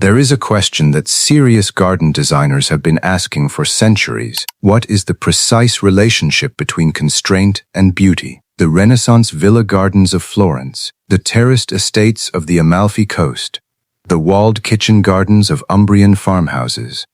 There is a question that serious garden designers have been asking for centuries. What is the precise relationship between constraint and beauty? The Renaissance villa gardens of Florence, the terraced estates of the Amalfi Coast, the walled kitchen gardens of Umbrian farmhouses.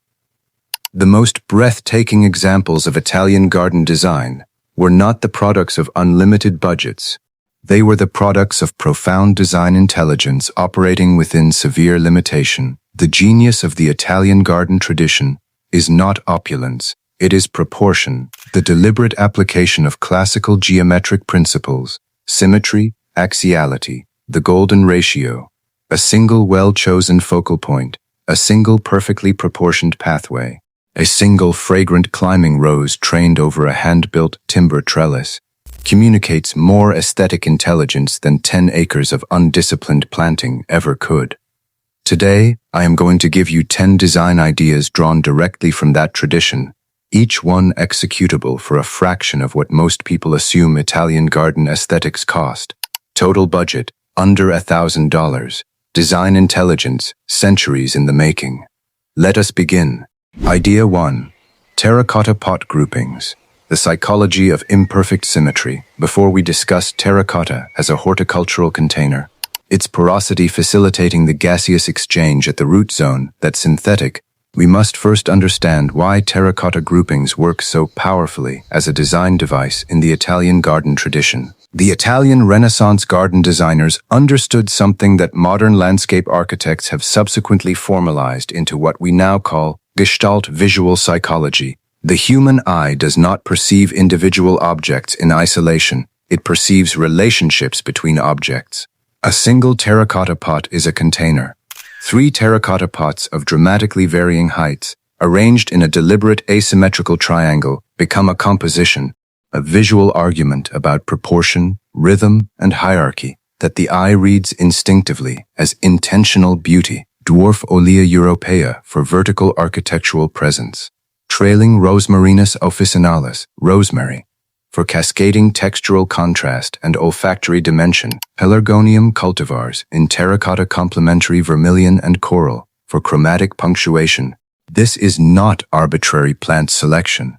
The most breathtaking examples of Italian garden design were not the products of unlimited budgets. They were the products of profound design intelligence operating within severe limitation. The genius of the Italian garden tradition is not opulence, it is proportion, the deliberate application of classical geometric principles, symmetry, axiality, the golden ratio, a single well-chosen focal point, a single perfectly proportioned pathway, a single fragrant climbing rose trained over a hand-built timber trellis, communicates more aesthetic intelligence than 10 acres of undisciplined planting ever could. Today, I am going to give you 10 design ideas drawn directly from that tradition, each one executable for a fraction of what most people assume Italian garden aesthetics cost. Total budget, under $1,000. Design intelligence, centuries in the making. Let us begin. Idea 1. Terracotta pot groupings. The psychology of imperfect symmetry. Before we discuss terracotta as a horticultural container, its porosity facilitating the gaseous exchange at the root zone that's synthetic, we must first understand why terracotta groupings work so powerfully as a design device in the Italian garden tradition. The Italian Renaissance garden designers understood something that modern landscape architects have subsequently formalized into what we now call Gestalt visual psychology. The human eye does not perceive individual objects in isolation, it perceives relationships between objects. A single terracotta pot is a container. 3 terracotta pots of dramatically varying heights, arranged in a deliberate asymmetrical triangle, become a composition, a visual argument about proportion, rhythm, and hierarchy that the eye reads instinctively as intentional beauty. Dwarf Olea Europaea for vertical architectural presence. Trailing Rosmarinus officinalis, rosemary, for cascading textural contrast and olfactory dimension. Pelargonium cultivars in terracotta complementary vermilion and coral, for chromatic punctuation. This is not arbitrary plant selection.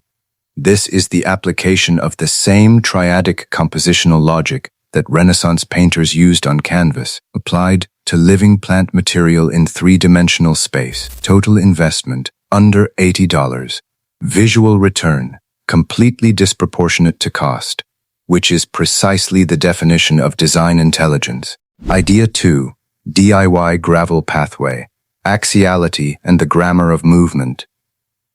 This is the application of the same triadic compositional logic that Renaissance painters used on canvas, applied to living plant material in 3-dimensional space. Total investment, under $80. Visual return, completely disproportionate to cost, which is precisely the definition of design intelligence. Idea 2. DIY gravel pathway, axiality and the grammar of movement.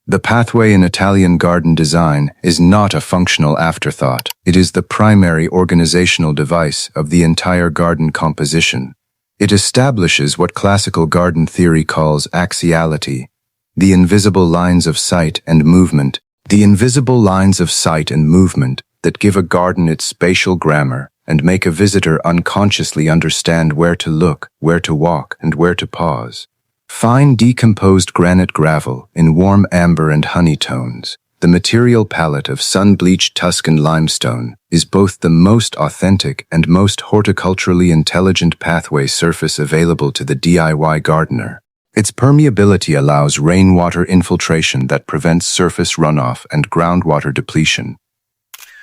The pathway in Italian garden design is not a functional afterthought. It is the primary organizational device of the entire garden composition. It establishes what classical garden theory calls axiality, the invisible lines of sight and movement. The invisible lines of sight and movement that give a garden its spatial grammar and make a visitor unconsciously understand where to look, where to walk, and where to pause. Fine decomposed granite gravel in warm amber and honey tones, the material palette of sun-bleached Tuscan limestone, is both the most authentic and most horticulturally intelligent pathway surface available to the DIY gardener. Its permeability allows rainwater infiltration that prevents surface runoff and groundwater depletion.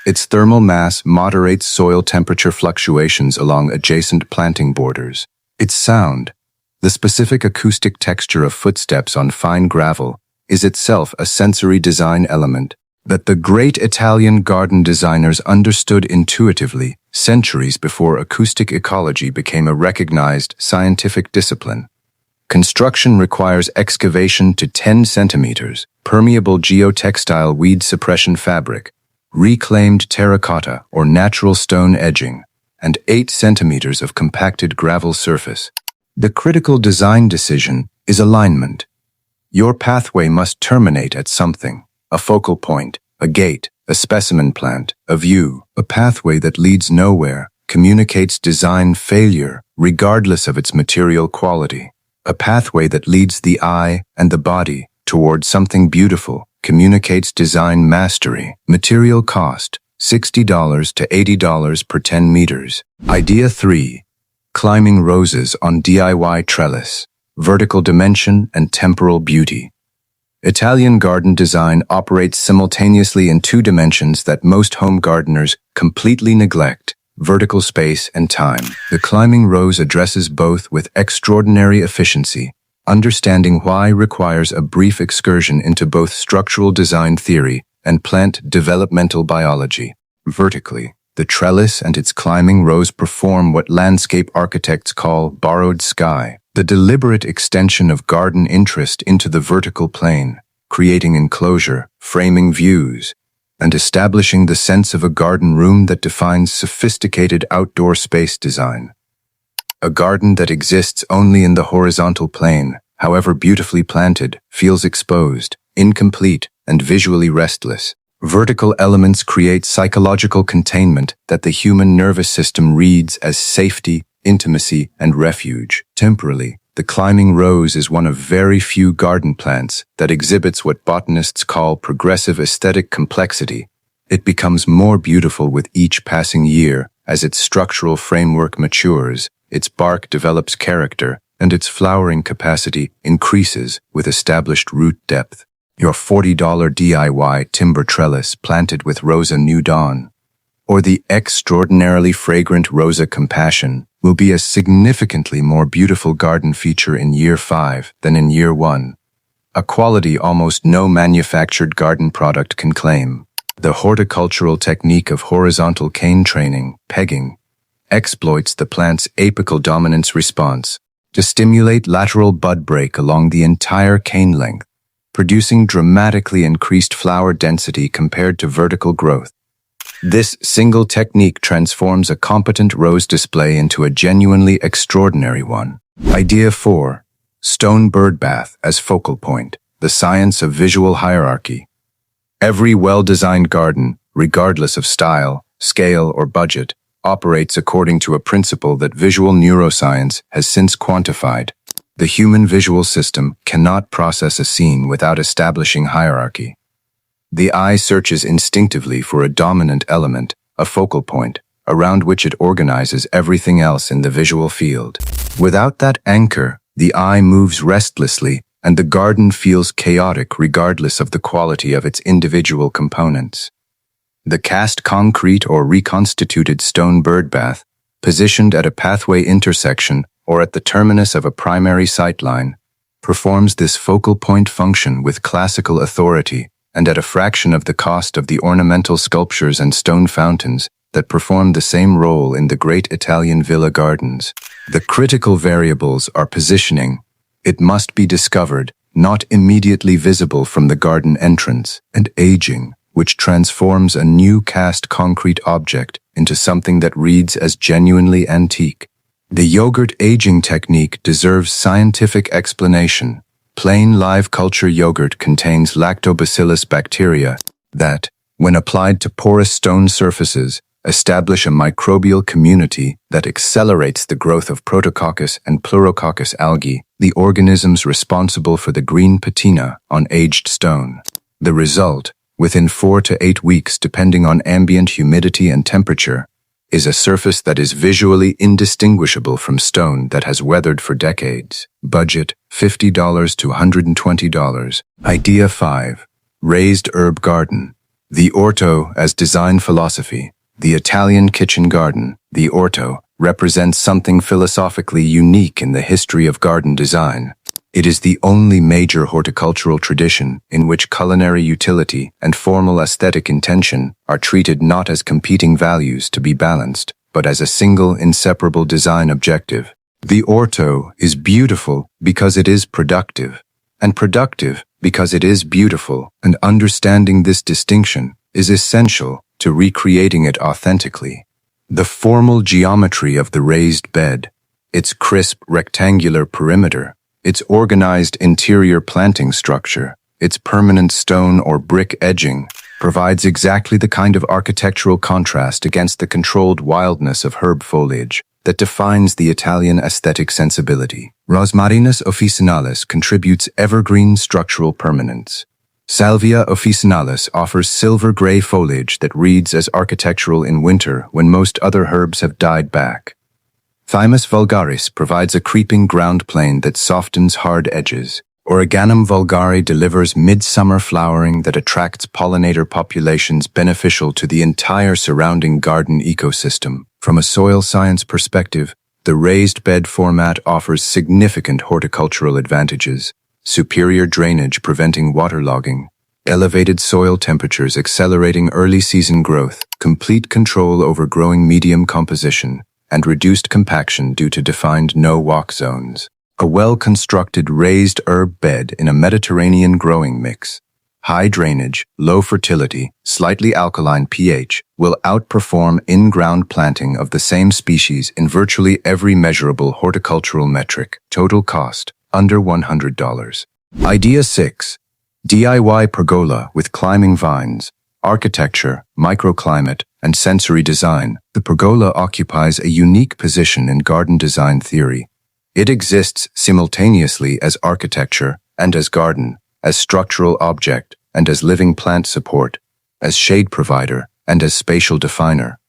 Its thermal mass moderates soil temperature fluctuations along adjacent planting borders. Its sound, the specific acoustic texture of footsteps on fine gravel, is itself a sensory design element that the great Italian garden designers understood intuitively centuries before acoustic ecology became a recognized scientific discipline. Construction requires excavation to 10 centimeters, permeable geotextile weed suppression fabric, reclaimed terracotta or natural stone edging, and 8 centimeters of compacted gravel surface. The critical design decision is alignment. Your pathway must terminate at something, a focal point, a gate, a specimen plant, a view. A pathway that leads nowhere communicates design failure regardless of its material quality. A pathway that leads the eye and the body toward something beautiful communicates design mastery. Material cost, $60 to $80 per 10 meters. Idea 3. Climbing roses on DIY trellis. vertical dimension, and temporal beauty. Italian garden design operates simultaneously in two dimensions that most home gardeners completely neglect: vertical space and time. The climbing rose addresses both with extraordinary efficiency. Understanding why requires a brief excursion into both structural design theory and plant developmental biology. Vertically, the trellis and its climbing rose perform what landscape architects call borrowed sky, the deliberate extension of garden interest into the vertical plane, creating enclosure, framing views, and establishing the sense of a garden room that defines sophisticated outdoor space design. A garden that exists only in the horizontal plane, however beautifully planted, feels exposed, incomplete, and visually restless. Vertical elements create psychological containment that the human nervous system reads as safety, intimacy, and refuge. Temporally, the climbing rose is one of very few garden plants that exhibits what botanists call progressive aesthetic complexity. It becomes more beautiful with each passing year as its structural framework matures, its bark develops character, and its flowering capacity increases with established root depth. Your $40 DIY timber trellis planted with Rosa New Dawn, or the extraordinarily fragrant Rosa Compassion, will be a significantly more beautiful garden feature in year 5 than in year 1, a quality almost no manufactured garden product can claim. The horticultural technique of horizontal cane training, pegging, exploits the plant's apical dominance response to stimulate lateral bud break along the entire cane length, producing dramatically increased flower density compared to vertical growth. This single technique transforms a competent rose display into a genuinely extraordinary one. Idea 4. Stone bird bath as focal point, the science of visual hierarchy. Every well-designed garden, regardless of style, scale, or budget, operates according to a principle that visual neuroscience has since quantified. The human visual system cannot process a scene without establishing hierarchy. The eye searches instinctively for a dominant element, a focal point, around which it organizes everything else in the visual field. Without that anchor, the eye moves restlessly, and the garden feels chaotic regardless of the quality of its individual components. The cast concrete or reconstituted stone bird bath, positioned at a pathway intersection or at the terminus of a primary sightline, performs this focal point function with classical authority and at a fraction of the cost of the ornamental sculptures and stone fountains that perform the same role in the great Italian villa gardens. The critical variables are positioning. It must be discovered, not immediately visible from the garden entrance, and aging, which transforms a new cast concrete object into something that reads as genuinely antique. The yogurt aging technique deserves scientific explanation. Plain live culture yogurt contains lactobacillus bacteria that, when applied to porous stone surfaces, establish a microbial community that accelerates the growth of Protococcus and Pleurococcus algae, the organisms responsible for the green patina on aged stone. The result, within 4 to 8 weeks depending on ambient humidity and temperature, is a surface that is visually indistinguishable from stone that has weathered for decades. Budget, $50 to $120. Idea 5. Raised herb garden. The orto as design philosophy. The Italian kitchen garden, the orto, represents something philosophically unique in the history of garden design. It is the only major horticultural tradition in which culinary utility and formal aesthetic intention are treated not as competing values to be balanced, but as a single inseparable design objective. The orto is beautiful because it is productive, and productive because it is beautiful, and understanding this distinction is essential to recreating it authentically. The formal geometry of the raised bed, its crisp rectangular perimeter, its organized interior planting structure, its permanent stone or brick edging, provides exactly the kind of architectural contrast against the controlled wildness of herb foliage that defines the Italian aesthetic sensibility. Rosmarinus officinalis contributes evergreen structural permanence. Salvia officinalis offers silver-gray foliage that reads as architectural in winter when most other herbs have died back. Thymus vulgaris provides a creeping ground plane that softens hard edges. Origanum vulgare delivers midsummer flowering that attracts pollinator populations beneficial to the entire surrounding garden ecosystem. From a soil science perspective, the raised bed format offers significant horticultural advantages: superior drainage preventing waterlogging, elevated soil temperatures accelerating early season growth, complete control over growing medium composition, and reduced compaction due to defined no-walk zones. A well-constructed raised herb bed in a Mediterranean growing mix, high drainage, low fertility, slightly alkaline pH will outperform in-ground planting of the same species in virtually every measurable horticultural metric. Total cost, under $100. Idea 6. DIY pergola with climbing vines. Architecture, microclimate, and sensory design. The pergola occupies a unique position in garden design theory. It exists simultaneously as architecture and as garden, as structural object and as living plant support, as shade provider and as spatial definer.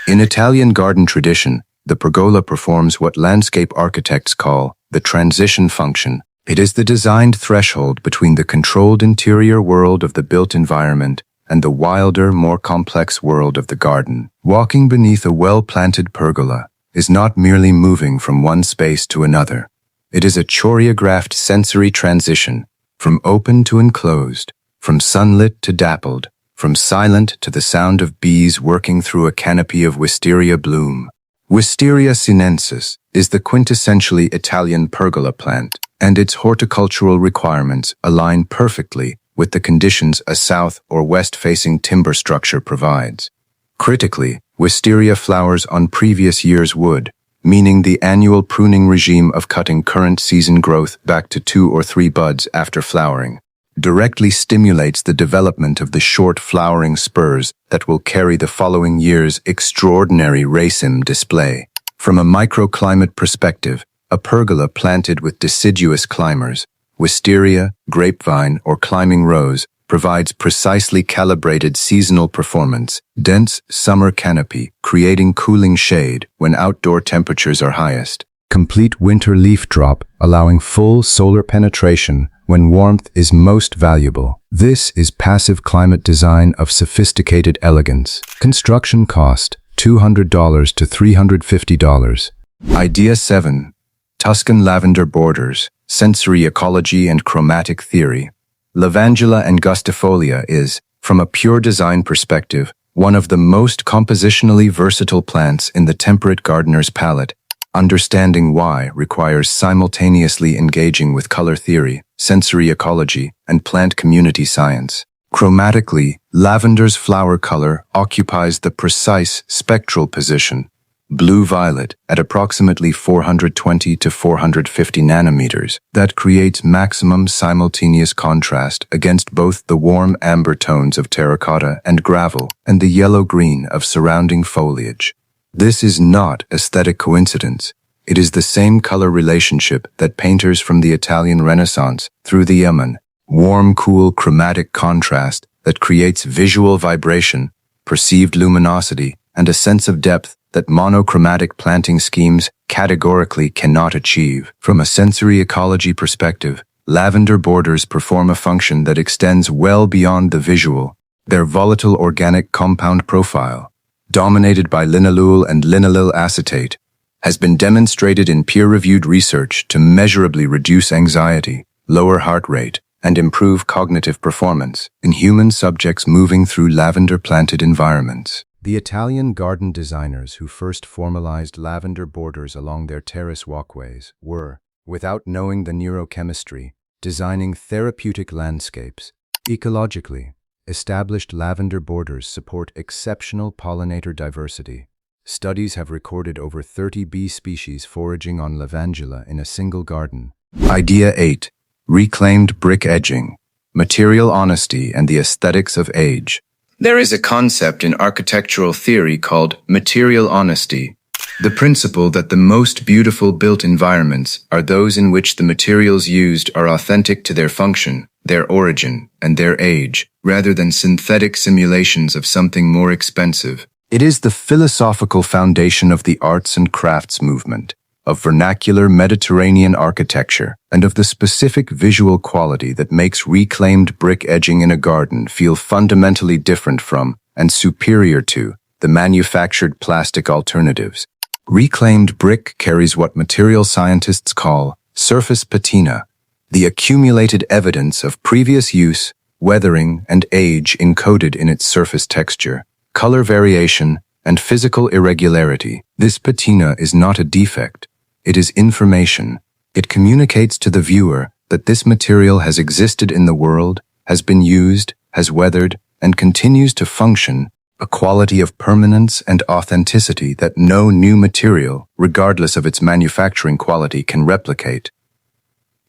In Italian garden tradition, the pergola performs what landscape architects call the transition function. It is the designed threshold between the controlled interior world of the built environment and the wilder, more complex world of the garden. Walking beneath a well-planted pergola is not merely moving from one space to another. It is a choreographed sensory transition, from open to enclosed, from sunlit to dappled, from silent to the sound of bees working through a canopy of wisteria bloom. Wisteria sinensis is the quintessentially Italian pergola plant, and its horticultural requirements align perfectly with the conditions a south or west-facing timber structure provides. Critically, wisteria flowers on previous year's wood, meaning the annual pruning regime of cutting current season growth back to 2 or 3 buds after flowering, directly stimulates the development of the short flowering spurs that will carry the following year's extraordinary raceme display. From a microclimate perspective, a pergola planted with deciduous climbers, wisteria, grapevine, or climbing rose, provides precisely calibrated seasonal performance, dense summer canopy, creating cooling shade when outdoor temperatures are highest. Complete winter leaf drop, allowing full solar penetration when warmth is most valuable. This is passive climate design of sophisticated elegance. Construction cost, $200 to $350. Idea 7. Tuscan lavender borders, sensory ecology and chromatic theory. Lavandula angustifolia is, from a pure design perspective, one of the most compositionally versatile plants in the temperate gardener's palette. Understanding why requires simultaneously engaging with color theory, sensory ecology, and plant community science. Chromatically, lavender's flower color occupies the precise spectral position, blue-violet, at approximately 420 to 450 nanometers, that creates maximum simultaneous contrast against both the warm amber tones of terracotta and gravel and the yellow-green of surrounding foliage. This is not aesthetic coincidence. It is the same color relationship that painters from the Italian Renaissance through the Yemen, warm, cool, chromatic contrast that creates visual vibration, perceived luminosity, and a sense of depth that monochromatic planting schemes categorically cannot achieve. From a sensory ecology perspective, lavender borders perform a function that extends well beyond the visual. Their volatile organic compound profile, dominated by linalool and linaloyl acetate, has been demonstrated in peer-reviewed research to measurably reduce anxiety, lower heart rate, and improve cognitive performance in human subjects moving through lavender-planted environments. The Italian garden designers who first formalized lavender borders along their terrace walkways were, without knowing the neurochemistry, designing therapeutic landscapes. Ecologically, established lavender borders support exceptional pollinator diversity. Studies have recorded over 30 bee species foraging on lavandula in a single garden. Idea 8. Reclaimed brick edging, material honesty and the aesthetics of age. There is a concept in architectural theory called material honesty, the principle that the most beautiful built environments are those in which the materials used are authentic to their function, their origin, and their age, rather than synthetic simulations of something more expensive. It is the philosophical foundation of the arts and crafts movement, of vernacular Mediterranean architecture, and of the specific visual quality that makes reclaimed brick edging in a garden feel fundamentally different from, and superior to, the manufactured plastic alternatives. Reclaimed brick carries what material scientists call surface patina, the accumulated evidence of previous use, weathering, and age encoded in its surface texture, color variation, and physical irregularity. This patina is not a defect. It is information. It communicates to the viewer that this material has existed in the world, has been used, has weathered, and continues to function, a quality of permanence and authenticity that no new material, regardless of its manufacturing quality, can replicate.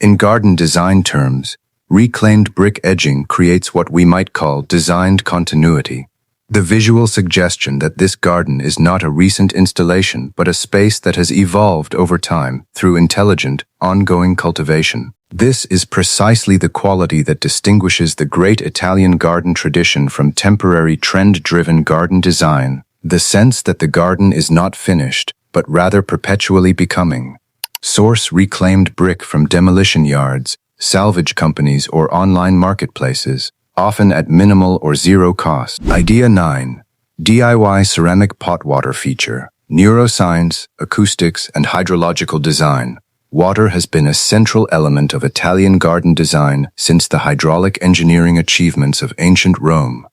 In garden design terms, reclaimed brick edging creates what we might call designed continuity. The visual suggestion that this garden is not a recent installation but a space that has evolved over time through intelligent, ongoing cultivation. This is precisely the quality that distinguishes the great Italian garden tradition from temporary trend-driven garden design, the sense that the garden is not finished, but rather perpetually becoming. Source reclaimed brick from demolition yards, salvage companies, or online marketplaces, often at minimal or zero cost. Idea 9. DIY ceramic pot water feature. Neuroscience, acoustics, and hydrological design. Water has been a central element of Italian garden design since the hydraulic engineering achievements of ancient Rome.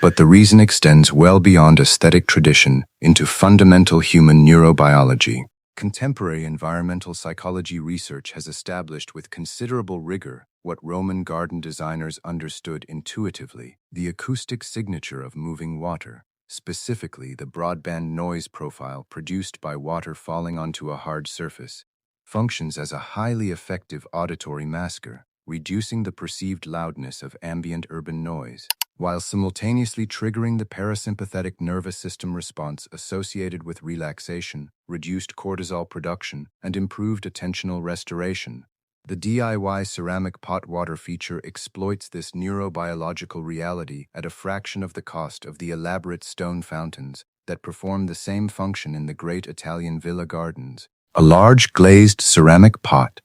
But the reason extends well beyond aesthetic tradition into fundamental human neurobiology. Contemporary environmental psychology research has established with considerable rigor what Roman garden designers understood intuitively: the acoustic signature of moving water, specifically the broadband noise profile produced by water falling onto a hard surface, functions as a highly effective auditory masker, reducing the perceived loudness of ambient urban noise, while simultaneously triggering the parasympathetic nervous system response associated with relaxation, reduced cortisol production, and improved attentional restoration. The DIY ceramic pot water feature exploits this neurobiological reality at a fraction of the cost of the elaborate stone fountains that perform the same function in the great Italian villa gardens. A large glazed ceramic pot,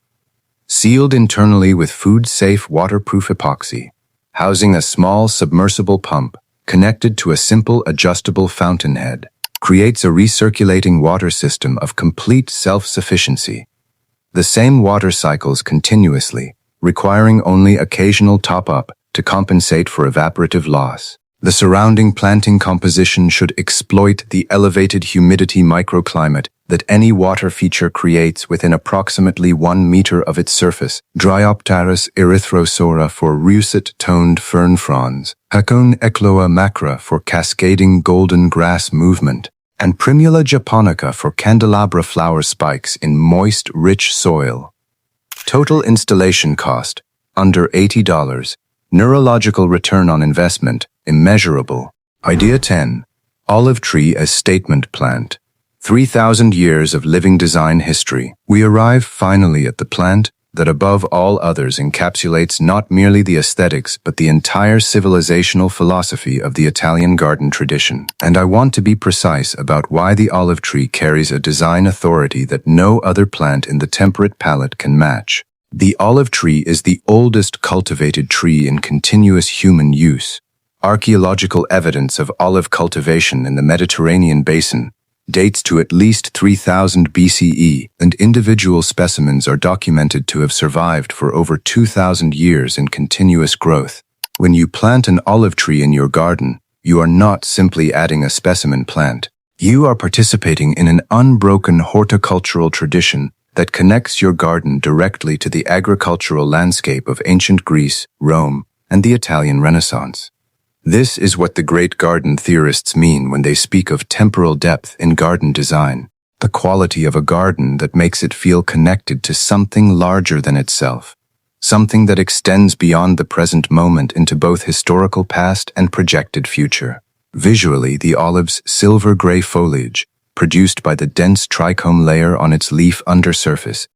sealed internally with food-safe waterproof epoxy, housing a small submersible pump connected to a simple adjustable fountainhead, creates a recirculating water system of complete self-sufficiency. The same water cycles continuously, requiring only occasional top-up to compensate for evaporative loss. The surrounding planting composition should exploit the elevated humidity microclimate that any water feature creates within approximately 1 meter of its surface. Dryopteris erythrosora for russet-toned fern fronds, Hakone ecloa macra for cascading golden grass movement, and Primula japonica for candelabra flower spikes in moist, rich soil. Total installation cost, under $80. Neurological return on investment, immeasurable. Idea 10. Olive tree as statement plant. 3,000 years of living design history. We arrive finally at the plant that above all others encapsulates not merely the aesthetics but the entire civilizational philosophy of the Italian garden tradition. And I want to be precise about why the olive tree carries a design authority that no other plant in the temperate palette can match. The olive tree is the oldest cultivated tree in continuous human use. Archaeological evidence of olive cultivation in the Mediterranean basin dates to at least 3000 BCE, and individual specimens are documented to have survived for over 2,000 years in continuous growth. When you plant an olive tree in your garden, you are not simply adding a specimen plant. You are participating in an unbroken horticultural tradition that connects your garden directly to the agricultural landscape of ancient Greece, Rome, and the Italian Renaissance. This is what the great garden theorists mean when they speak of temporal depth in garden design, the quality of a garden that makes it feel connected to something larger than itself, something that extends beyond the present moment into both historical past and projected future. Visually, the olive's silver-gray foliage, produced by the dense trichome layer on its leaf undersurface,